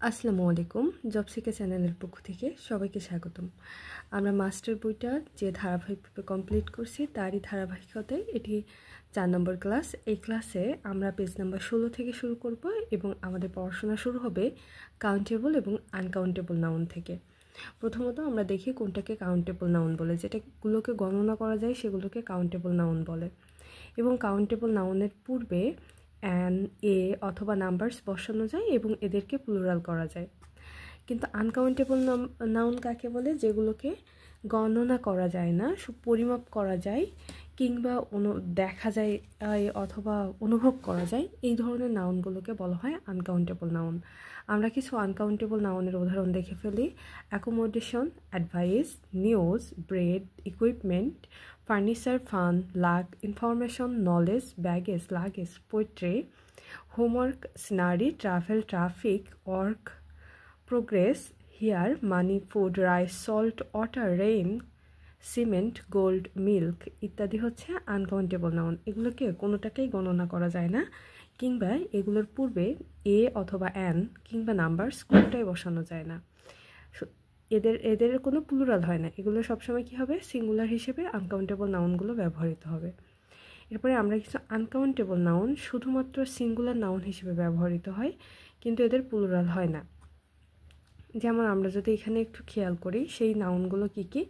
আসসালামু আলাইকুম। জবসিকা চ্যানেলের পক্ষ থেকে সবাইকে স্বাগতম। আমরা মাস্টার বইটা যে ধারাবাহিকভাবে কমপ্লিট করছি তারই ধারাবাহিকতায় এটি 4 নম্বর ক্লাস। এই ক্লাসে আমরা পেজ নাম্বার 16 থেকে শুরু করব এবং আমাদের পড়াশোনা শুরু হবে কাউন্টেবল এবং আনকাউন্টেবল নাউন থেকে। প্রথমত আমরা দেখি কোনটাকে কাউন্টেবল নাউন বলে। যেটাগুলোকে গণনা করা যায় সেগুলোকে কাউন্টেবল নাউন বলে এবং কাউন্টেবল নাউনের পূর্বে অ্যান, এ অথবা নাম্বারস বসানো যায় এবং এদেরকে প্লুরাল করা যায়। কিন্তু আনকাউন্টেবল নাউন কাকে বলে? যেগুলোকে গণনা করা যায় না, পরিমাপ করা যায় কিংবা দেখা যায় অথবা অনুভব করা যায়, এই ধরনের নাউনগুলোকে বলা হয় আনকাউন্টেবল নাউন। আমরা কিছু আনকাউন্টেবল নাউনের উদাহরণ দেখে ফেলি। Accommodation, advice, news, bread, equipment, furniture, fun, lakh, information, knowledge, baggage, luggage, poetry, homework, scenery, travel, traffic, work, progress, here, money, food, rice, salt, water, rain, cement, gold, milk ইত্যাদি হচ্ছে uncountable noun. এগুলোকে কোনোটাকেই গণনা করা যায় না কিংবা এগুলোর পূর্বে এ অথবা অ্যান কিংবা নাম্বারস কোনোটাই বসানো যায় না। এদের কোনো প্লুরাল হয় না। এগুলো সবসময় কী হবে? সিঙ্গুলার হিসেবে আনকাউন্টেবল নাউনগুলো ব্যবহৃত হবে। এরপরে আমরা কিছু আনকাউন্টেবল নাউন শুধুমাত্র সিঙ্গুলার নাউন হিসেবে ব্যবহৃত হয় কিন্তু এদের প্লুরাল হয় না। যেমন আমরা যদি এখানে একটু খেয়াল করি সেই নাউনগুলো কি কি?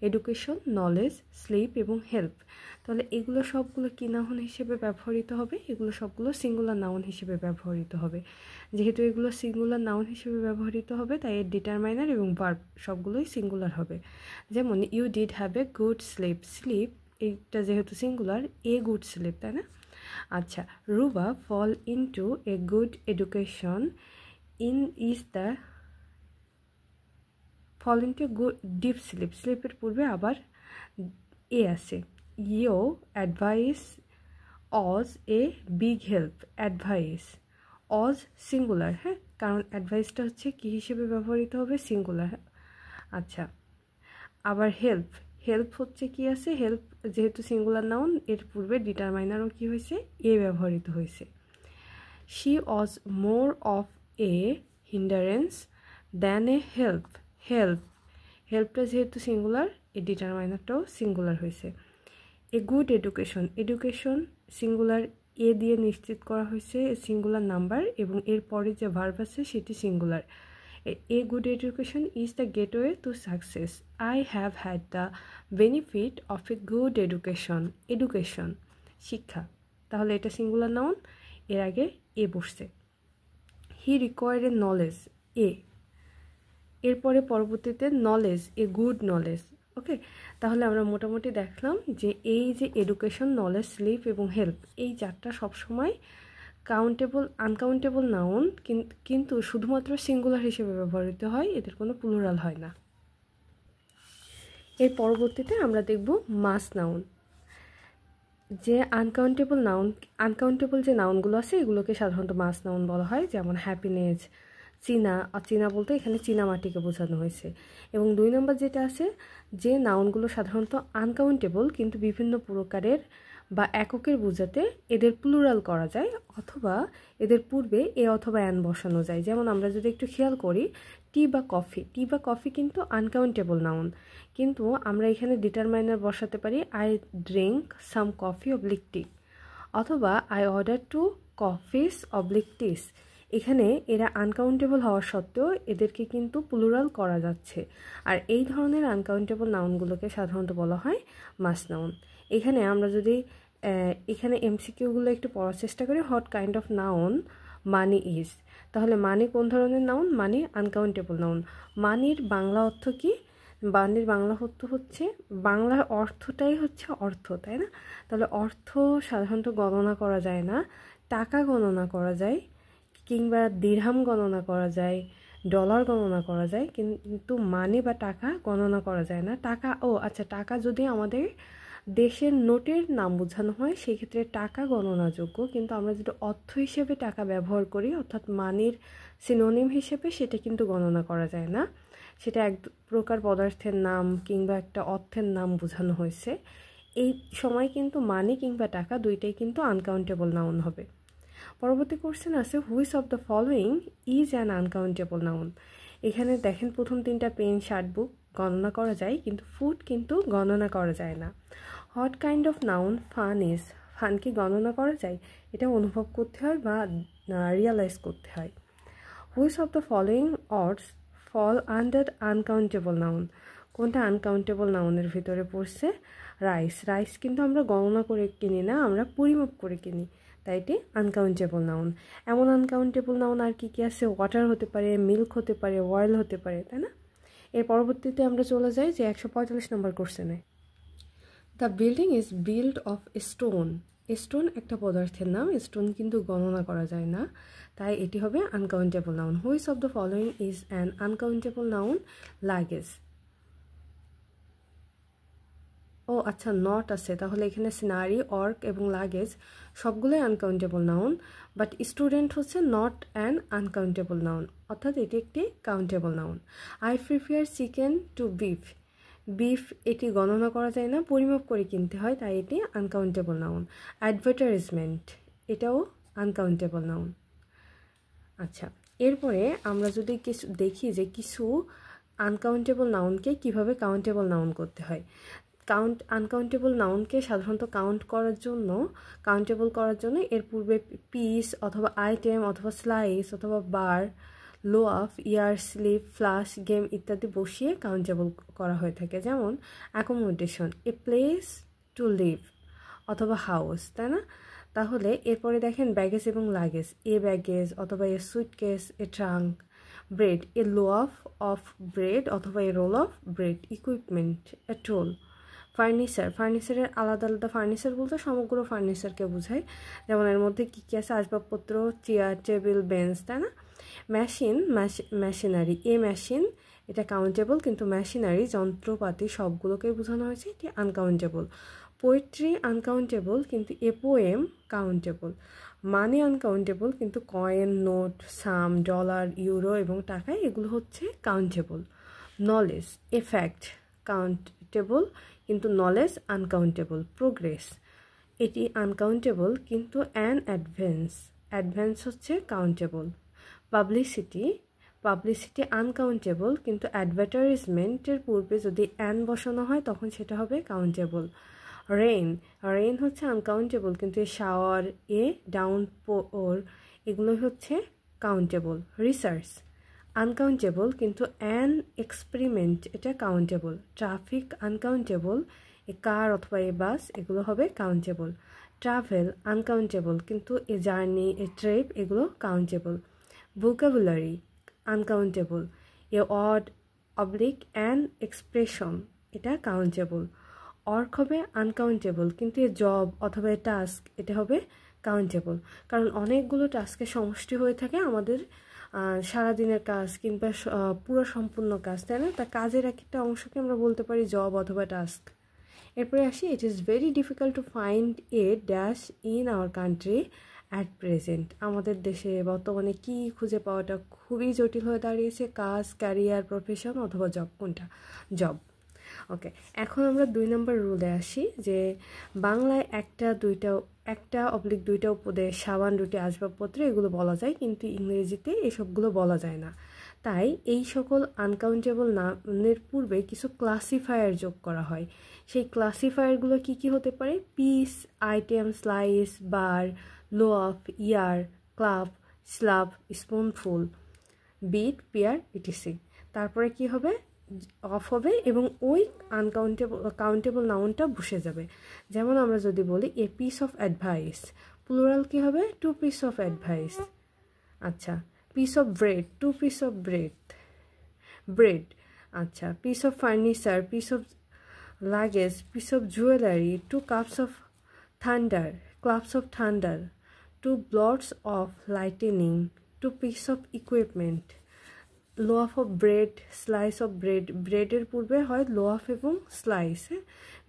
এডুকেশন, নলেজ, স্লিপ এবং হেল্প। তাহলে এগুলো সবগুলো কি নাউন হিসেবে ব্যবহৃত হবে? এগুলো সবগুলো সিঙ্গুলার নাউন হিসেবে ব্যবহৃত হবে। যেহেতু এগুলো সিঙ্গুলার নাউন হিসেবে ব্যবহৃত হবে তাই এর ডিটারমাইনার এবং ভার্ব সবগুলোই সিঙ্গুলার হবে। যেমন you did have a good sleep. Sleep এইটা যেহেতু সিঙ্গুলার, এ গুড স্লিপ, তাই না? আচ্ছা, Ruba fall into a good education. In is the fall into good deep sleep. স্লিপের পূর্বে আবার এ আছে। Your advice was a big help. Advice was singular, হ্যাঁ, কারণ অ্যাডভাইসটা হচ্ছে কী হিসেবে ব্যবহৃত হবে? সিঙ্গুলার। আচ্ছা, আবার হেল্প, হেল্প হচ্ছে কি আছে? হেল্প যেহেতু সিঙ্গুলার নাউন এর পূর্বে ডিটারমাইনারও কি হয়েছে? এ ব্যবহৃত হয়েছে। She was more of a hindrance than a help. Help, হেল্পটা যেহেতু সিঙ্গুলার এর ডিটারমাইনারটাও সিঙ্গুলার হয়েছে। A good education, education singular, a দিয়ে নিশ্চিত করা হয়েছে সিঙ্গুলার নাম্বার এবং এর পরে যে ভার্ব আছে সেটি singular. A good education is the gateway to success. I have had the benefit of a good education. Education শিক্ষা, তাহলে এটা সিঙ্গুলার নাউন, এর আগে এ বসছে। হি রিকোয়ার্ড এ নলেজ, এ, এরপরে পরবর্তীতে নলেজ, এ গুড নলেজ। ওকে, তাহলে আমরা মোটামুটি দেখলাম যে এই যে এডুকেশন, নলেজ, স্লিপ এবং হেল্প, এই চারটা সবসময় কাউন্টেবল আনকাউন্টেবল নাউন কিন্তু শুধুমাত্র সিঙ্গুলার হিসেবে ব্যবহৃত হয়, এদের কোনো প্লুরাল হয় না। এর পরবর্তীতে আমরা দেখব মাস নাউন। যে আনকাউন্টেবল যে নাউনগুলো আছে এগুলোকে সাধারণত মাস নাউন বলা হয়। যেমন হ্যাপিনেস, চীনা, চীনা বলতে এখানে চীনামাটিকে বোঝানো হয়েছে। এবং 2 নম্বর যেটা আছে, যে নাউনগুলো সাধারণত আনকাউন্টেবল কিন্তু বিভিন্ন প্রকারের বা এককের বোঝাতে এদের প্লুরাল করা যায় অথবা এদের পূর্বে এ অথবা অ্যান বসানো যায়। যেমন আমরা যদি একটু খেয়াল করি, টি বা কফি, টি বা কফি কিন্তু আনকাউন্টেবল নাউন কিন্তু আমরা এখানে ডিটারমাইনার বসাতে পারি I drink some coffee oblique tea অথবা I order 2 coffees oblique teas. এখানে এরা আনকাউন্টেবল হওয়া সত্ত্বেও এদেরকে কিন্তু প্লুরাল করা যাচ্ছে। আর এই ধরনের আনকাউন্টেবল নাউনগুলোকে সাধারণত বলা হয় মাস নাউন। এখানে আমরা যদি এখানে এমসিকিউগুলো একটু পড়ার চেষ্টা করি, what kind of noun money is, তাহলে মানি কোন ধরনের নাউন? মানি আনকাউন্টেবল নাউন। মানির বাংলা অর্থ কি? মানির বাংলা অর্থ হচ্ছে, বাংলার অর্থটাই হচ্ছে অর্থ, তাই না? তাহলে অর্থ সাধারণত গণনা করা যায় না। টাকা গণনা করা যায় কিংবা দিরহাম গণনা করা যায়, ডলার গণনা করা যায়, কিন্তু মানি বা টাকা গণনা করা যায় না। টাকা, আচ্ছা, টাকা যদি আমাদের দেশের নোটের নাম বোঝানো হয় সেই ক্ষেত্রে টাকা গণনাযোগ্য, কিন্তু আমরা যদি অর্থ হিসেবে টাকা ব্যবহার করি অর্থাৎ মানির সিনোনিম হিসেবে, সেটা কিন্তু গণনা করা যায় না। সেটা এক প্রকার পদার্থের নাম কিংবা একটা অর্থের নাম বোঝানো হয়েছে। এই সময় কিন্তু মানি কিংবা টাকা দুইটাই কিন্তু আনকাউন্টেবল নাউন হবে। পরবর্তী কোশ্চেন আছে which of the following is an uncountable noun. এখানে দেখেন প্রথম তিনটা পেন, শার্ট, বুক গণনা করা যায়, কিন্তু ফুড কিন্তু গণনা করা যায় না। What kind of noun fun is, fun কি গণনা করা যায়? এটা অনুভব করতে হয় বা রিয়ালাইজ করতে হয়। Which of the following words fall under uncountable noun, কোনটা আনকাউন্টেবল নাউনের ভিতরে পড়ছে? রাইস। রাইস কিন্তু আমরা গণনা করে কিনি না, আমরা পরিমাপ করে কিনি, তাই এটি আনকাউন্টেবল নাউন। এমন আনকাউন্টেবল নাউন আর কি কি আছে? ওয়াটার হতে পারে, মিল্ক হতে পারে, অয়েল হতে পারে, তাই না? এর পরবর্তীতে আমরা চলে যাই যে 145 নম্বর কোশ্চেনে। The building is build of stone. Stone একটা পদার্থের নাম, স্টোন কিন্তু গণনা করা যায় না, তাই এটি হবে uncountable noun. Which of the following is an uncountable noun? Luggage. ও আচ্ছা, নট আছে, তাহলে এখানে সিনারি, অর্ক এবং লাগেজ সবগুলোই আনকাউন্টেবল নাউন, বাট স্টুডেন্ট হচ্ছে নট অ্যান আনকাউন্টেবল নাউন, অর্থাৎ এটি একটি countable noun. I prefer chicken to beef. Beef এটি গণনা করা যায় না, পরিমাপ করে কিনতে হয়, তাই এটি আনকাউন্টেবল নাউন। অ্যাডভার্টাইজমেন্ট এটাও আনকাউন্টেবল নাউন। আচ্ছা, এরপরে আমরা যদি কিছু দেখি যে কিছু আনকাউন্টেবল নাউনকে কিভাবে কাউন্টেবল নাউন করতে হয়। আনকাউন্টেবল নাউনকে সাধারণত কাউন্টেবল করার জন্য এর পূর্বে পিস অথবা আইটেম অথবা স্লাইস অথবা bar, loaf, ear, slip, flash, game ইত্যাদি বসিয়ে কাউন্টেবল করা হয়ে থাকে। যেমন accommodation, a place to live অথবা হাউস, তাই না? তাহলে এরপরে দেখেন ব্যাগেজ এবং লাগেজ, এ ব্যাগেজ অথবা a suitcase, a trunk. Bread, a loaf of bread অথবা a roll of bread. Equipment, a tool. ফার্নিচারের আলাদা আলাদা ফার্নিচার বলতে সমগ্র ফার্নিচারকে বোঝায়, যেমন এর মধ্যে কী কী আছে? আসবাবপত্র, চেয়ার, টেবিল, বেঞ্চ, তাই না? মেশিনারি, এ মেশিন এটা কাউন্টেবল, কিন্তু মেশিনারি যন্ত্রপাতি সবগুলোকে বোঝানো হয়েছে, এটি আনকাউন্টেবল। পোয়েট্রি আনকাউন্টেবল, কিন্তু a poem countable. Money uncountable, কিন্তু কয়েন, নোট, সাম, ডলার, ইউরো এবং টাকা এগুলো হচ্ছে কাউন্টেবল। নলেজ, এ ফ্যাক্ট কাউন্টেবল, কিন্তু নলেজ আনকাউন্টেবল। প্রোগ্রেস এটি আনকাউন্টেবল, কিন্তু অ্যাডভান্স হচ্ছে কাউন্টেবল। পাবলিসিটি আনকাউন্টেবল, কিন্তু অ্যাডভার্টাইজমেন্টের পূর্বে যদি বসানো হয় তখন সেটা হবে কাউন্টেবল। রেইন হচ্ছে আনকাউন্টেবল, কিন্তু শাওয়ার, ডাউনপোর এগুলো হচ্ছে কাউন্টেবল। রিসার্চ আনকাউন্টেবল, কিন্তু এক্সপেরিমেন্ট এটা countable. Traffic uncountable, a car অথবা এ বাস এগুলো হবে কাউন্টেবল। ট্রাভেল আনকাউন্টেবল, কিন্তু এ জার্নি, এ ট্রিপ এগুলো countable. Vocabulary uncountable, a word, oblique, an expression এটা কাউন্টেবল। অর্ক হবে আনকাউন্টেবল, কিন্তু এ জব অথবা এ টাস্ক এটা হবে কাউন্টেবল, কারণ অনেকগুলো টাস্কের সমষ্টি হয়ে থাকে আমাদের সারাদিনের কাজ কিংবা পুরো সম্পূর্ণ কাজ, তাই না? তা কাজের একটা অংশকে আমরা বলতে পারি জব অথবা টাস্ক। এরপরে আসি, it is very difficult to find a dash in our country at present. আমাদের দেশে বর্তমানে কি খুঁজে পাওয়াটা খুবই জটিল হয়ে দাঁড়িয়েছে, কাজ, ক্যারিয়ার, প্রফেশন অথবা জব, কোনটা? জব। ওকে, এখন আমরা 2 নম্বর রুলে আসি যে বাংলায় একটা, দুইটা উপদেশ, সাবান, 2টি আসবাবপত্র এগুলো বলা যায়, কিন্তু ইংরেজিতে এসবগুলো বলা যায় না। তাই এই সকল আনকাউন্টেবল নাউনের পূর্বে কিছু ক্লাসিফায়ার যোগ করা হয়। সেই ক্লাসিফায়ারগুলো কি কি হতে পারে? Piece, item, slice, bar, loaf, ear, club, slab, spoonful, bit, pair, etc. তারপরে কি হবে? অফ হবে এবং ওই কাউন্টেবল নাউনটা বসে যাবে। যেমন আমরা যদি বলি a piece of advice, plural কি হবে? 2 পিস অফ অ্যাডভাইস। আচ্ছা, piece of bread, 2 piece of bread. আচ্ছা, piece of furniture, piece of luggage, piece of jewellery, 2 clubs of thunder, 2 blots of lightning, 2 piece of equipment. Loaf of bread, slice of ব্রেডের পূর্বে হয় লোয়াফ এবং slice.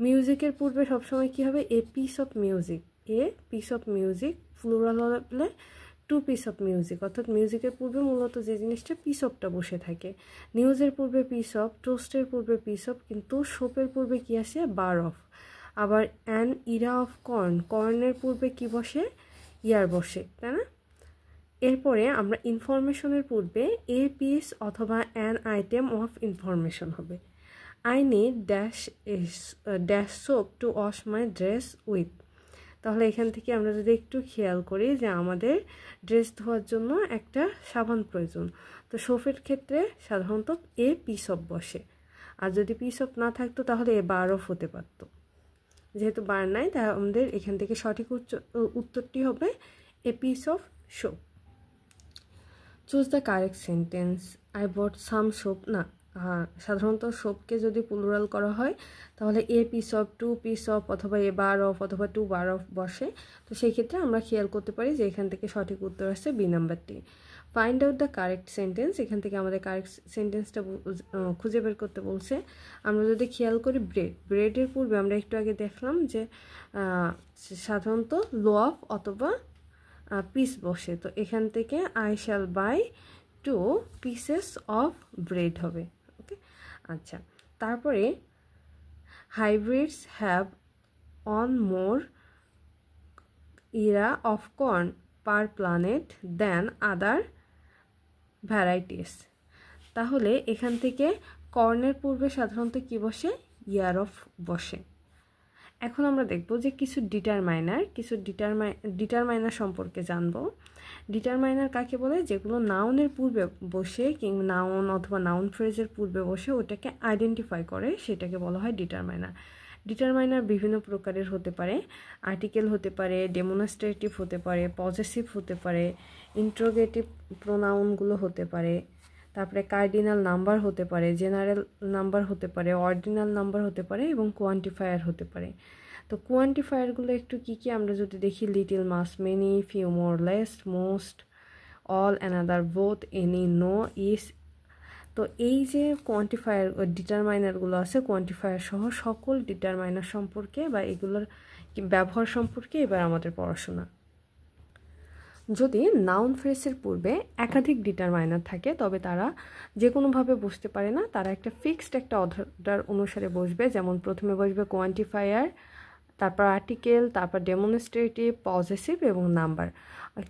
মিউজিকের পূর্বে সবসময় কী হবে? A piece of music, plural হলে 2 পিস অফ মিউজিক, অর্থাৎ মিউজিকের পূর্বে মূলত যে জিনিসটা পিস অফটা বসে থাকে। নিউজের পূর্বে পিস অফ, টোস্টের পূর্বে পিস অফ, কিন্তু সোপের পূর্বে কি আসে? বার অফ। আবার অ্যান ইরা অফ কর্নের পূর্বে কি বসে? ইয়ার বসে, তাই না? এরপরে আমরা ইনফরমেশনের পূর্বে এ পিস অথবা অ্যান আইটেম অফ ইনফরমেশন হবে। I need dash soap two wash my dress with. তাহলে এখান থেকে আমরা যদি একটু খেয়াল করি যে আমাদের ড্রেস ধোয়ার জন্য একটা সাবান প্রয়োজন, তো সোপের ক্ষেত্রে সাধারণত এ পিস অফ বসে, আর যদি পিস অফ না থাকতো তাহলে এ বার অফ হতে পারতো। যেহেতু বার নাই, তাই আমাদের এখান থেকে সঠিক উত্তরটি হবে a piece of soap. Choose the correct sentence. I bought some soap. না, সাধারণত সোপকে যদি প্লুরাল করা হয় তাহলে a piece of, two piece of, অথবা এ বার অফ, অথবা টু বার অফ বসে। তো সেই ক্ষেত্রে আমরা খেয়াল করতে পারি যে এখান থেকে সঠিক উত্তর আসছে বি নাম্বারটি। Find out the correct sentence. এখান থেকে আমাদের কারেক্ট সেন্টেন্সটা খুঁজে বের করতে বলছে। আমরা যদি খেয়াল করি ব্রেডের পূর্বে আমরা একটু আগে দেখলাম যে সাধারণত লোয়াফ অথবা পিস বসে, তো এখান থেকে I shall buy 2 pieces of bread হবে। ওকে, আচ্ছা, তারপরে hybrids have one more ear of corn per planet than other varieties. তাহলে এখান থেকে কর্নের পূর্বে সাধারণত কি বসে? ইয়ার অফ বসে। এখন আমরা দেখব যে কিছু ডিটারমাইনার সম্পর্কে জানব। ডিটারমাইনার কাকে বলে? যেগুলো নাউনের পূর্বে বসে কিংবা নাউন অথবা নাউন ফ্রেজের পূর্বে বসে ওটাকে আইডেন্টিফাই করে, সেটাকে বলা হয় ডিটারমাইনার। ডিটারমাইনার বিভিন্ন প্রকারের হতে পারে। আর্টিকেল হতে পারে, ডেমনস্ট্রেটিভ হতে পারে, পজেসিভ হতে পারে, ইন্ট্রোগেটিভ প্রোনাউনগুলো হতে পারে, তারপরে কার্ডিনাল নাম্বার হতে পারে, জেনারেল নাম্বার হতে পারে, অর্ডিনাল নাম্বার হতে পারে এবং কোয়ান্টিফায়ার হতে পারে। তো কোয়ান্টিফায়ারগুলো একটু কি কি আমরা যদি দেখি, little, much, many, few, more, less, most, all, another, both, any, no, each. তো এই যে কোয়ান্টিফায়ার ডিটারমাইনারগুলো আছে, কোয়ান্টিফায়ার সহ সকল ডিটারমাইনার সম্পর্কে বা এগুলোর ব্যবহার সম্পর্কে এবার আমাদের পড়াশোনা। যদি নাউন ফ্রেজের পূর্বে একাধিক ডিটারমাইনার থাকে তবে তারা যে কোনোভাবে বসতে পারে না, তারা একটা ফিক্সড একটা অর্ডার অনুসারে বসবে। যেমন প্রথমে বসবে কোয়ান্টিফায়ার, তারপর আর্টিকেল, তারপর ডেমনস্ট্রেটিভ, পজেসিভ এবং নাম্বার।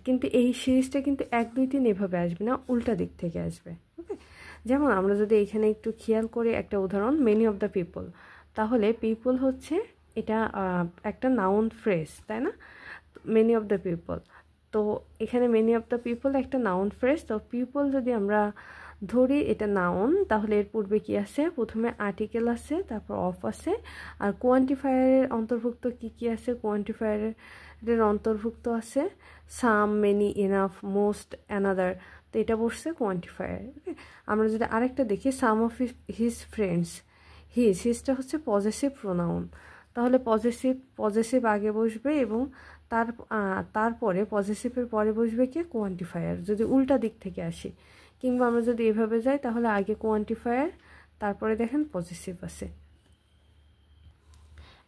কিন্তু এই সিরিজটা কিন্তু 1, 2, 3 এভাবে আসবে না, উল্টা দিক থেকে আসবে। ওকে, যেমন আমরা যদি এখানে একটু খেয়াল করি একটা উদাহরণ, মেনি অফ দ্য পিপল। তাহলে পিপল হচ্ছে এটা একটা নাউন ফ্রেজ, তাই না? মেনি অফ দ্য পিপল, তো এখানে মেনি অফ দ্য পিপল একটা নাউন ফ্রেজ। তো পিপল যদি আমরা ধরি এটা নাউন, তাহলে এর পূর্বে কি আছে? প্রথমে আর্টিকেল আছে, তারপর অফ আছে, আর কোয়ান্টিফায়ারের অন্তর্ভুক্ত কি কি আছে? কোয়ান্টিফায়ারের অন্তর্ভুক্ত আছে সাম, মেনি, এনাফ, মোস্ট, অ্যানাদার। তো এটা বসছে কোয়ান্টিফায়ার। ওকে, আমরা যদি আরেকটা দেখি, সাম অফ হিজ ফ্রেন্ডস, হিজটা হচ্ছে পজেসিভ প্রোনাউন। তাহলে পজেসিভ আগে বসবে এবং তারপরে পজেসিভের পরে বসবে কি? কোয়ান্টিফায়ার, যদি উল্টা দিক থেকে আসি। কিংবা আমরা যদি এভাবে যাই তাহলে আগে কোয়ান্টিফায়ার, তারপরে দেখেন পজেসিভ আছে।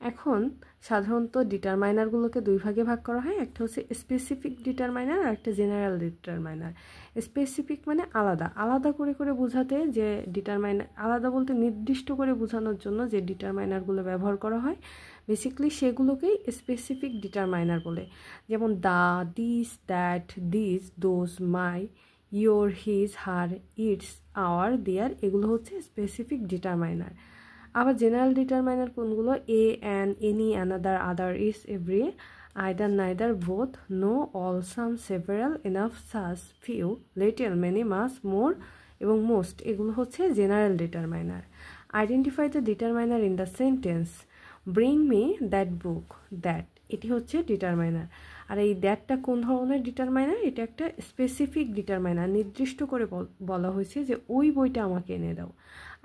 এখন সাধারণত ডিটারমাইনারগুলোকে 2 ভাগে ভাগ করা হয়। একটা হচ্ছে স্পেসিফিক ডিটারমাইনার আর একটা জেনারেল ডিটারমাইনার। স্পেসিফিক মানে আলাদা আলাদা করে বোঝাতে, যে ডিটারমাইনার আলাদা বলতে নির্দিষ্ট করে বোঝানোর জন্য যে ডিটারমাইনারগুলো ব্যবহার করা হয়, বেসিক্যালি সেগুলোকেই স্পেসিফিক ডিটারমাইনার বলে। যেমন the, this, that, this, those, my, your, his, her, its, our, their, এগুলো হচ্ছে স্পেসিফিক ডিটারমাইনার। আবার জেনারেল ডিটারমাইনার কোনগুলো? A, an, any, another, other, each, every, either, neither, both, no, all, some, several, enough, such, few, little, many, much, more এবং most, এগুলো হচ্ছে general determiner. Identify the determiner in the sentence. Bring me that book, that, এটি হচ্ছে determiner. আর এই দ্যাটটা কোন ধরনের determiner? এটা একটা স্পেসিফিক ডিটারমাইনার, নির্দিষ্ট করে বলা হয়েছে যে ওই বইটা আমাকে এনে দাও।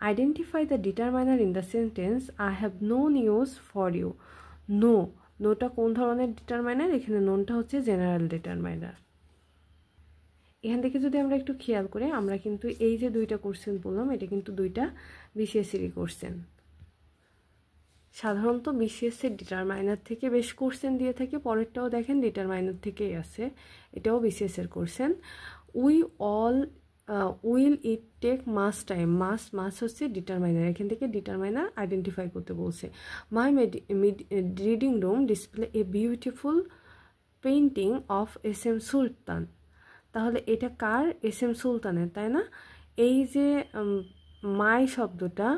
Identify the determiner in the sentence. I have no news for you. নোটা কোন ধরনের ডিটারমাইনার? এখানে নোনটা হচ্ছে জেনারেল ডিটারমাইনার। এখান থেকে যদি আমরা একটু খেয়াল করি, আমরা কিন্তু এই যে 2টা কোশ্চেন বললাম, এটা কিন্তু 2টা বিসিএসসির কোশ্চেন। সাধারণত বিসিএসসির ডিটারমাইনার থেকে বেশ কোশ্চেন দিয়ে থাকে। পরেরটাও দেখেন ডিটারমাইনার থেকেই আছে, এটাও বিসিএসের question. Will it take much time. Much হচ্ছে ডিটারমাইনার, এখান থেকে ডিটারমাইনার আইডেন্টিফাই করতে বলছে। My reading room display a beautiful painting of S M Sultan. তাহলে এটা কার? এস এম সুলতানের, তাই না? এই যে মাই শব্দটা,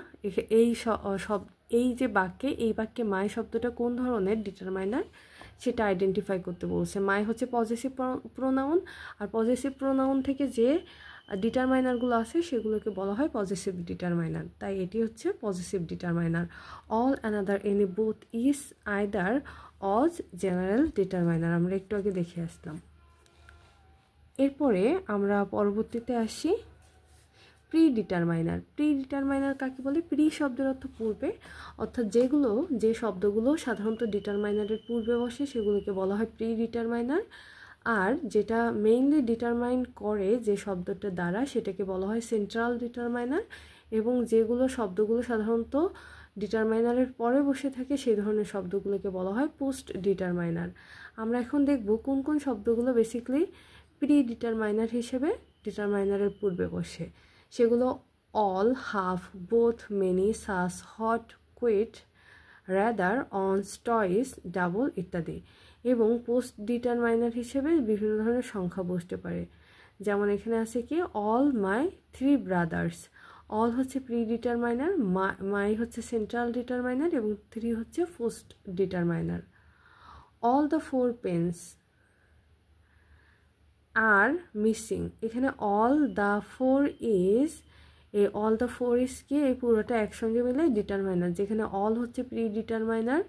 এই যে বাক্যে, এই বাক্যে মাই শব্দটা কোন ধরনের ডিটারমাইনার সেটা আইডেন্টিফাই করতে বলছে। মাই হচ্ছে পজেসিভ প্রোনাউন, আর পজেসিভ প্রোনাউন থেকে যে ডিটারমাইনারগুলো আছে সেগুলোকে বলা হয় পজেসিভ ডিটারমাইনার। তাই এটি হচ্ছে possessive determiner. All another any both is either Aja general determiner, আমরা একটু আগে দেখে আসলাম। এরপরে আমরা পরবর্তীতে আসি প্রি ডিটারমাইনার। প্রি ডিটারমাইনার কাকে বলে? প্রি শব্দের অর্থ পূর্বে, অর্থাৎ যে শব্দগুলো সাধারণত ডিটারমাইনারের পূর্বে বসে সেগুলোকে বলা হয় প্রি ডিটারমাইনার। আর যেটা মেইনলি ডিটারমাইন করে যে শব্দটা দ্বারা সেটাকে বলা হয় সেন্ট্রাল ডিটারমাইনার। এবং শব্দগুলো সাধারণত ডিটারমাইনারের পরে বসে থাকে সেই ধরনের শব্দগুলোকে বলা হয় পোস্ট ডিটারমাইনার। আমরা এখন দেখব কোন কোন শব্দগুলো বেসিক্যালি প্রি ডিটারমাইনার হিসেবে ডিটারমাইনারের পূর্বে বসে। সেগুলো all, half, both, many, such, what, quite, rather, once, twice, double ইত্যাদি। এবং পোস্ট ডিটারমাইনার হিসেবে বিভিন্ন ধরনের সংখ্যা বসতে পারে। যেমন এখানে আছে কি অল মাই 3 ব্রাদার্স। অল হচ্ছে প্রি ডিটারমাইনার, মাই হচ্ছে সেন্ট্রাল ডিটারমাইনার এবং 3 হচ্ছে post determiner. All the 4 pens are missing. এখানে অল দ্য 4 ইজ, এই অল দ্য 4 ইজ কি? এই পুরোটা একসঙ্গে মিলে ডিটারমাইনার। যেখানে অল হচ্ছে প্রি ডিটারমাইনার,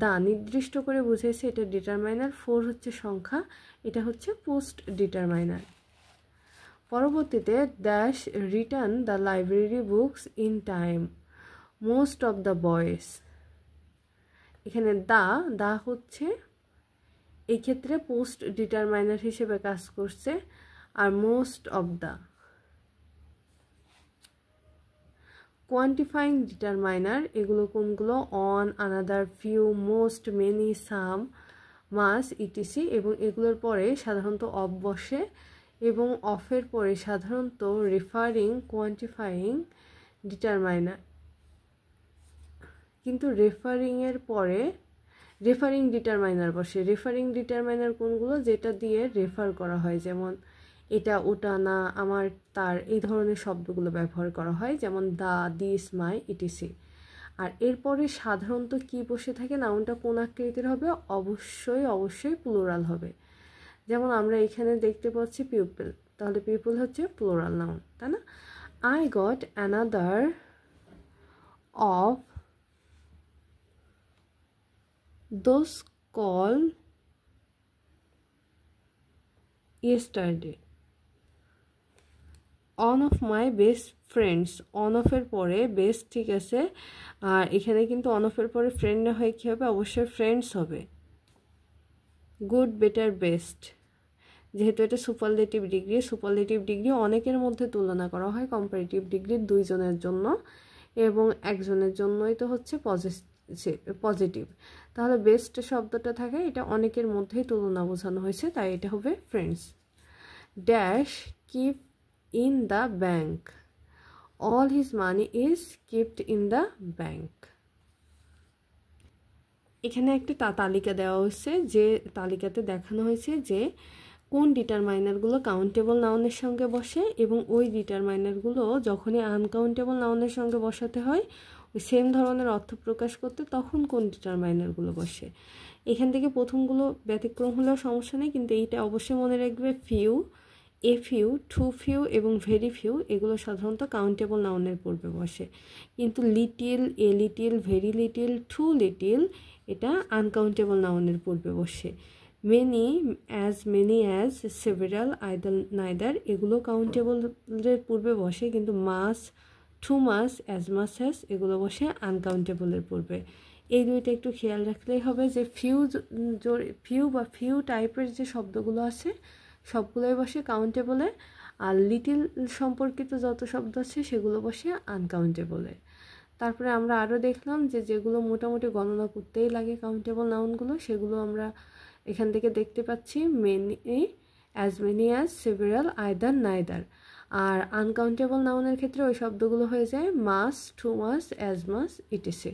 দা নির্দিষ্ট করে বুঝেছে এটা ডিটারমাইনার, 4 হচ্ছে সংখ্যা, এটা হচ্ছে পোস্ট ডিটারমাইনার। পরবর্তীতে dash return the library books in time most of the boys. এখানে দা হচ্ছে এই ক্ষেত্রে পোস্ট ডিটারমাইনার হিসেবে কাজ করছে, আর most of the quantifying determiner. এগুলো কোনগুলো? On, another, few, most, many, some, much, ETC. এবং এগুলোর পরে সাধারণত অফ বসে এবং অফের পরে সাধারণত রেফারিং, কোয়ান্টিফাইং ডিটারমাইনার। কিন্তু রেফারিংয়ের পরে রেফারিং ডিটারমাইনার বসে। রেফারিং ডিটারমাইনার কোনগুলো? যেটা দিয়ে রেফার করা হয়, যেমন এটা, ওটা, না, আমার, তার, এই ধরনের শব্দগুলো ব্যবহার করা হয়, যেমন দা, দিস, মাই, ইটিসি। আর এরপরে সাধারণত কি বসে থাকে? নাউনটা কোন আকৃতির হবে? অবশ্যই প্লুরাল হবে। যেমন আমরা এখানে দেখতে পাচ্ছি পিপল, তাহলে পিপল হচ্ছে প্লুরাল নাউন, তাই না? I got another of those call yesterday. One of my best friends. One অফের পরে বেস্ট, ঠিক আছে, আর এখানে কিন্তু অন অফের পরে ফ্রেন্ড না হয়ে কী হবে? অবশ্যই ফ্রেন্ডস হবে। গুড, বেটার, বেস্ট, যেহেতু এটা সুপারলেটিভ ডিগ্রি অনেকের মধ্যে তুলনা করা হয় কম্পারেটিভ ডিগ্রি 2 জনের জন্য এবং একজনের জন্যই তো হচ্ছে পজিটিভ। তাহলে বেস্ট শব্দটা থাকে, এটা অনেকের মধ্যেই তুলনা বোঝানো হয়েছে, তাই এটা হবে friends. Dash keep in the bank. All his money is kept in the bank. এখানে একটা তালিকা দেওয়া হয়েছে, যে তালিকাতে দেখানো হয়েছে যে কোন ডিটারমাইনারগুলো কাউন্টেবল নাউনের সঙ্গে বসে এবং ওই ডিটারমাইনারগুলো যখনই আনকাউন্টেবল নাউনের সঙ্গে বসাতে হয় ওই সেম ধরনের অর্থ প্রকাশ করতে তখন কোন ডিটারমাইনারগুলো বসে। এখান থেকে প্রথমগুলো ব্যতিক্রম হলেও সমস্যা নেই, কিন্তু এইটা অবশ্যই মনে রাখবে, few, a few, too few এবং ভেরি ফিউ এগুলো সাধারণত কাউন্টেবল নাউনের পূর্বে বসে, কিন্তু little, a little, very little, too little এটা আনকাউন্টেবল নাউনের পূর্বে বসে। Many as, several, either, neither এগুলো কাউন্টেবলের পূর্বে বসে, কিন্তু much, too much, as much as এগুলো বসে আনকাউন্টেবলের পূর্বে। এই দুইটা একটু খেয়াল রাখলেই হবে যে ফিউ টাইপের যে শব্দগুলো আছে সবগুলোই বসে কাউন্টেবলে, আর লিটিল সম্পর্কিত যত শব্দ আছে সেগুলো বসে আনকাউন্টেবলে। তারপরে আমরা আরও দেখলাম যে যেগুলো মোটামুটি গণনা করতেই লাগে কাউন্টেবল নাউনগুলো, সেগুলো আমরা এখান থেকে দেখতে পাচ্ছি, many, as many as, several, either, neither. আর আনকাউন্টেবল নাউনের ক্ষেত্রে ওই শব্দগুলো হয়ে যায় much, too much, as much, etc.